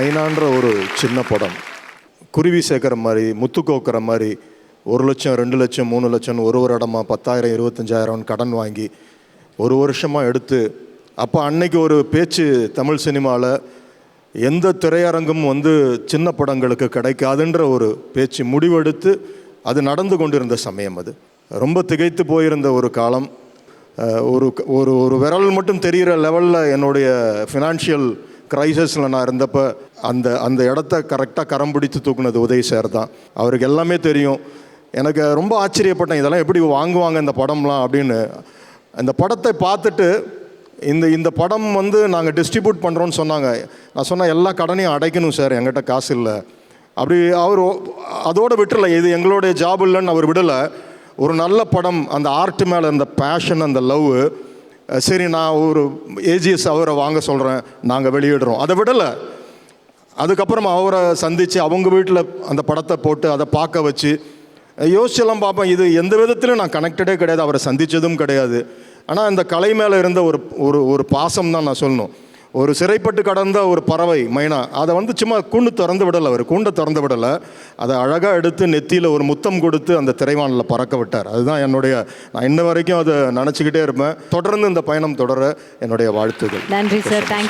மைனான்ற ஒரு சின்ன படம் குருவி சேர்க்குற மாதிரி, முத்து கோக்குற மாதிரி 1 லட்சம் 2 லட்சம் 3 லட்சம் ஒரு இடமா 10,000 25,000 கடன் வாங்கி ஒரு வருஷமாக எடுத்து, அப்போ அன்னைக்கு ஒரு பேச்சு தமிழ் சினிமாவில் எந்த திரையரங்கும் சின்ன படங்களுக்கு கிடைக்காதுன்ற ஒரு பேச்சு முடிவெடுத்து அது நடந்து கொண்டிருந்த சமயம். அது ரொம்ப திகைத்து போயிருந்த ஒரு காலம். ஒரு ஒரு ஒரு விரல் மட்டும் தெரிகிற லெவலில் என்னுடைய ஃபினான்ஷியல் க்ரைசிஸில் நான் இருந்தப்போ அந்த அந்த இடத்த கரெக்டாக கரம் பிடித்து தூக்குனது உதய் சார் தான். அவருக்கு எல்லாமே தெரியும். எனக்கு ரொம்ப ஆச்சரியப்பட்டேன், இதெல்லாம் எப்படி வாங்குவாங்க இந்த படம்லாம் அப்படின்னு. அந்த படத்தை பார்த்துட்டு இந்த படம் நாங்கள் டிஸ்ட்ரிபியூட் பண்ணுறோன்னு சொன்னாங்க. நான் சொன்னேன், எல்லா கடனையும் அடைக்கணும் சார், என்கிட்ட காசு இல்லை. அப்படி அவர் அதோடு விட்டுறல, இது எங்களுடைய ஜாப் இல்லைன்னு அவர் விடலை. ஒரு நல்ல படம், அந்த ஆர்ட் மேலே அந்த பேஷன், அந்த லவ், சரி நான் ஒரு ஏஜிஎஸ் அவரை வாங்க சொல்கிறேன், நாங்கள் வெளியிடுறோம், அதை விடலை. அதுக்கப்புறம் அவரை சந்தித்து அவங்க வீட்டில் அந்த படத்தை போட்டு அதை பார்க்க வச்சு யோசிச்செல்லாம் பார்ப்பேன். இது எந்த விதத்திலும் நான் கனெக்டடே கிடையாது, அவரை சந்தித்ததும் கிடையாது. ஆனால் இந்த கலை மேலே இருந்த ஒரு பாசம் தான் நான் சொல்லணும். ஒரு சிறைப்பட்டு கடந்த ஒரு பறவை மைனா, அதை சும்மா கூண்டு திறந்து விடலை, அவர் கூண்டை திறந்து விடலை, அதை அழகாக எடுத்து நெத்தியில் ஒரு முத்தம் கொடுத்து அந்த திரைவானில் பறக்க விட்டார். அதுதான் நான் இன்ன வரைக்கும் அதை நினச்சிக்கிட்டே இருப்பேன். தொடர்ந்து இந்த பயணம் தொடர என்னுடைய வாழ்த்துக்கள். நன்றி சார். தேங்க்யூ.